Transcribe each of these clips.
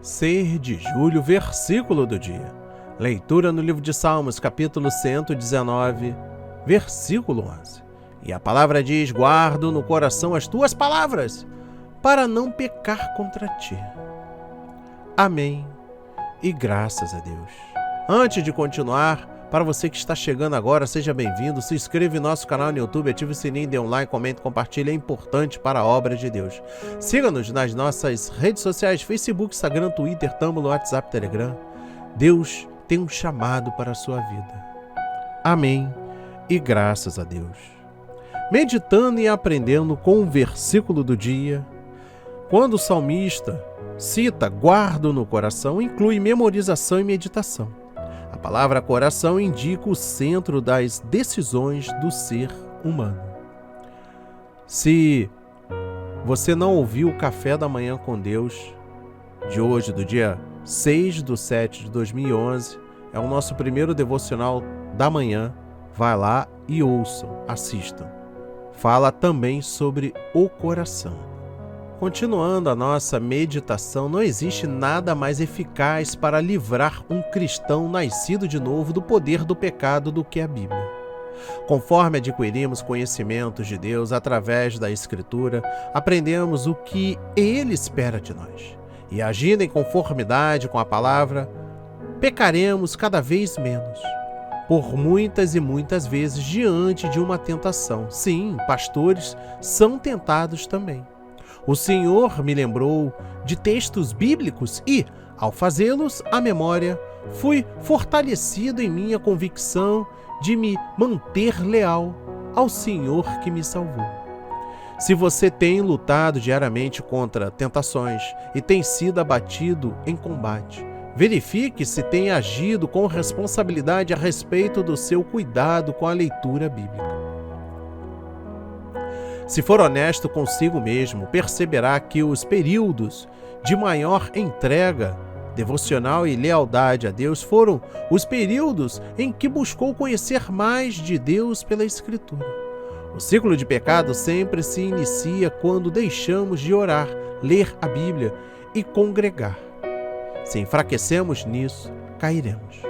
6 de julho, versículo do dia. Leitura no livro de Salmos, capítulo 119, versículo 11. E a palavra diz: guardo no coração as tuas palavras, para não pecar contra ti. Amém e graças a Deus. Antes de continuar, para você que está chegando agora, seja bem-vindo, se inscreva em nosso canal no YouTube, ative o sininho, dê um like, comente, compartilhe, é importante para a obra de Deus. Siga-nos nas nossas redes sociais, Facebook, Instagram, Twitter, Tumblr, WhatsApp, Telegram. Deus tem um chamado para a sua vida. Amém e graças a Deus. Meditando e aprendendo com o versículo do dia, quando o salmista cita guardo no coração, inclui memorização e meditação. A palavra coração indica o centro das decisões do ser humano. Se você não ouviu o Café da Manhã com Deus de hoje, do dia 6/7/2011, é o nosso primeiro devocional da manhã, vai lá e ouçam, assistam. Fala também sobre o coração. Continuando a nossa meditação, não existe nada mais eficaz para livrar um cristão nascido de novo do poder do pecado do que a Bíblia. Conforme adquirimos conhecimentos de Deus através da Escritura, aprendemos o que Ele espera de nós. E agindo em conformidade com a palavra, pecaremos cada vez menos, por muitas e muitas vezes diante de uma tentação. Sim, pastores são tentados também. O Senhor me lembrou de textos bíblicos e, ao fazê-los à memória, fui fortalecido em minha convicção de me manter leal ao Senhor que me salvou. Se você tem lutado diariamente contra tentações e tem sido abatido em combate, verifique se tem agido com responsabilidade a respeito do seu cuidado com a leitura bíblica. Se for honesto consigo mesmo, perceberá que os períodos de maior entrega devocional e lealdade a Deus foram os períodos em que buscou conhecer mais de Deus pela Escritura. O ciclo de pecado sempre se inicia quando deixamos de orar, ler a Bíblia e congregar. Se enfraquecemos nisso, cairemos.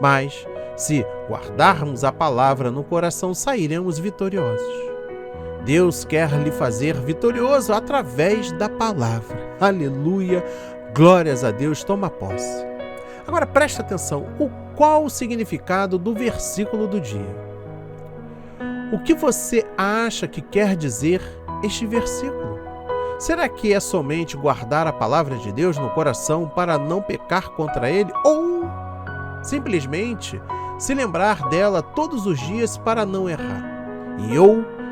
Mas, se guardarmos a palavra no coração, sairemos vitoriosos. Deus quer lhe fazer vitorioso através da palavra. Aleluia! Glórias a Deus, toma posse. Agora preste atenção, qual o significado do versículo do dia? O que você acha que quer dizer este versículo? Será que é somente guardar a palavra de Deus no coração para não pecar contra ele? Ou simplesmente se lembrar dela todos os dias para não errar?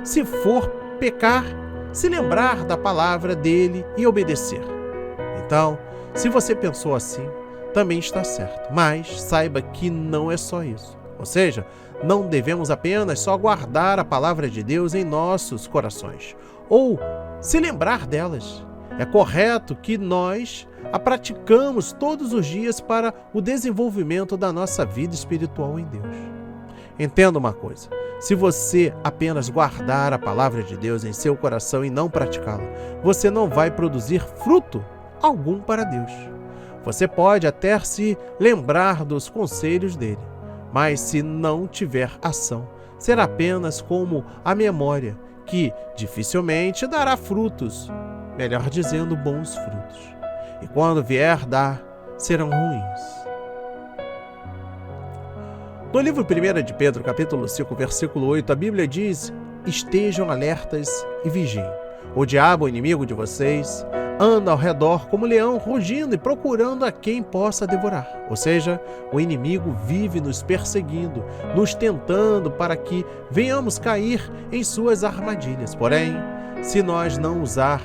Se for pecar, se lembrar da palavra dele e obedecer. Então, se você pensou assim, também está certo. Mas saiba que não é só isso. Ou seja, não devemos apenas só guardar a palavra de Deus em nossos corações, ou se lembrar delas. É correto que nós a praticamos todos os dias para o desenvolvimento da nossa vida espiritual em Deus. Entenda uma coisa. Se você apenas guardar a palavra de Deus em seu coração e não praticá-la, você não vai produzir fruto algum para Deus. Você pode até se lembrar dos conselhos dele, mas se não tiver ação, será apenas como a memória, que dificilmente dará frutos, melhor dizendo, bons frutos. E quando vier dar, serão ruins. No livro 1 de Pedro, capítulo 5, versículo 8, a Bíblia diz: estejam alertas e vigiem. O diabo, o inimigo de vocês, anda ao redor como leão, rugindo e procurando a quem possa devorar. Ou seja, o inimigo vive nos perseguindo, nos tentando para que venhamos cair em suas armadilhas. Porém, se nós não usar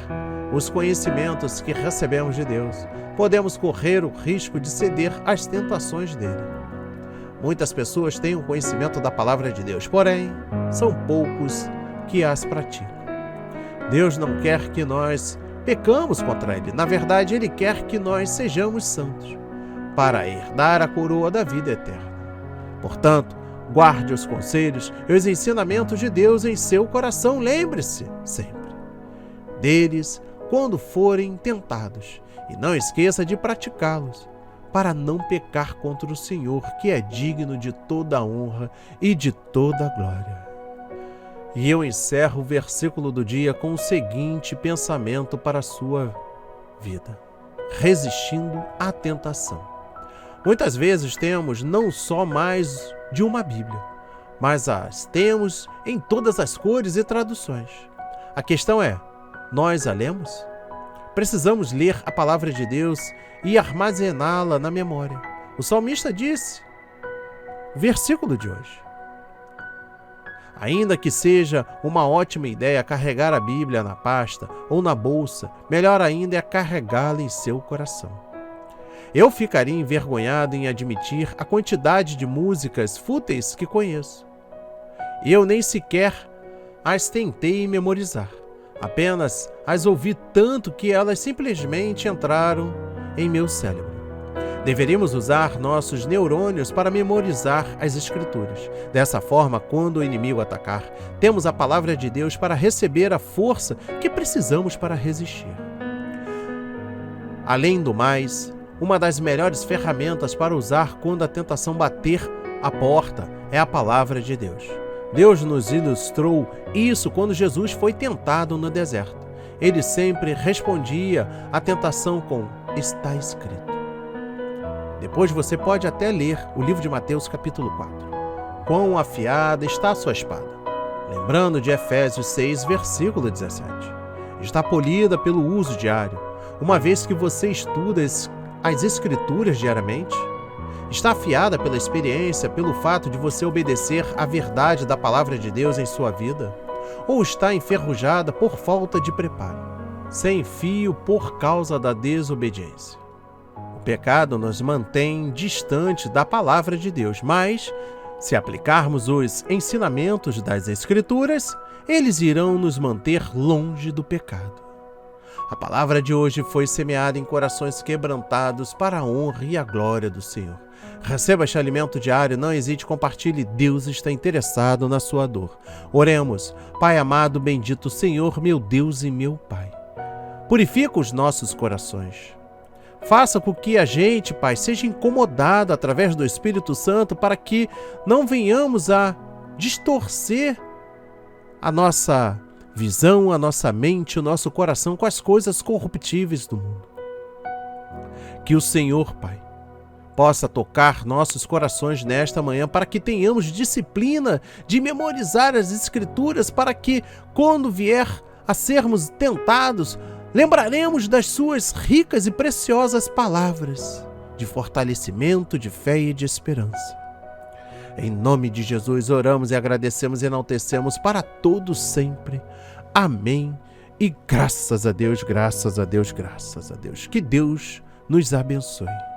os conhecimentos que recebemos de Deus, podemos correr o risco de ceder às tentações dele. Muitas pessoas têm o conhecimento da palavra de Deus, porém, são poucos que as praticam. Deus não quer que nós pecamos contra Ele. Na verdade, Ele quer que nós sejamos santos, para herdar a coroa da vida eterna. Portanto, guarde os conselhos e os ensinamentos de Deus em seu coração. Lembre-se sempre deles quando forem tentados, e não esqueça de praticá-los, para não pecar contra o Senhor, que é digno de toda a honra e de toda a glória. E eu encerro o versículo do dia com o seguinte pensamento para a sua vida: resistindo à tentação. Muitas vezes temos não só mais de uma Bíblia, mas as temos em todas as cores e traduções. A questão é, nós a lemos? Precisamos ler a palavra de Deus e armazená-la na memória. O salmista disse, versículo de hoje: ainda que seja uma ótima ideia carregar a Bíblia na pasta ou na bolsa, melhor ainda é carregá-la em seu coração. Eu ficaria envergonhado em admitir a quantidade de músicas fúteis que conheço. Eu nem sequer as tentei memorizar. Apenas as ouvi tanto que elas simplesmente entraram em meu cérebro. Deveríamos usar nossos neurônios para memorizar as Escrituras. Dessa forma, quando o inimigo atacar, temos a palavra de Deus para receber a força que precisamos para resistir. Além do mais, uma das melhores ferramentas para usar quando a tentação bater a porta é a palavra de Deus. Deus nos ilustrou isso quando Jesus foi tentado no deserto. Ele sempre respondia à tentação com: está escrito. Depois você pode até ler o livro de Mateus capítulo 4. Quão afiada está a sua espada. Lembrando de Efésios 6, versículo 17. Está polida pelo uso diário, uma vez que você estuda as Escrituras diariamente. Está afiada pela experiência, pelo fato de você obedecer à verdade da palavra de Deus em sua vida? Ou está enferrujada por falta de preparo, sem fio por causa da desobediência? O pecado nos mantém distante da palavra de Deus, mas, se aplicarmos os ensinamentos das Escrituras, eles irão nos manter longe do pecado. A palavra de hoje foi semeada em corações quebrantados para a honra e a glória do Senhor. Receba este alimento diário, não hesite, compartilhe. Deus está interessado na sua dor. Oremos. Pai amado, bendito Senhor, meu Deus e meu Pai. Purifica os nossos corações. Faça com que a gente, Pai, seja incomodado através do Espírito Santo para que não venhamos a distorcer a nossa visão, a nossa mente, o nosso coração com as coisas corruptíveis do mundo. Que o Senhor, Pai, possa tocar nossos corações nesta manhã para que tenhamos disciplina de memorizar as Escrituras, para que, quando vier a sermos tentados, lembraremos das suas ricas e preciosas palavras de fortalecimento, de fé e de esperança. Em nome de Jesus oramos e agradecemos e enaltecemos para todos sempre. Amém. E graças a Deus, graças a Deus, graças a Deus. Que Deus nos abençoe.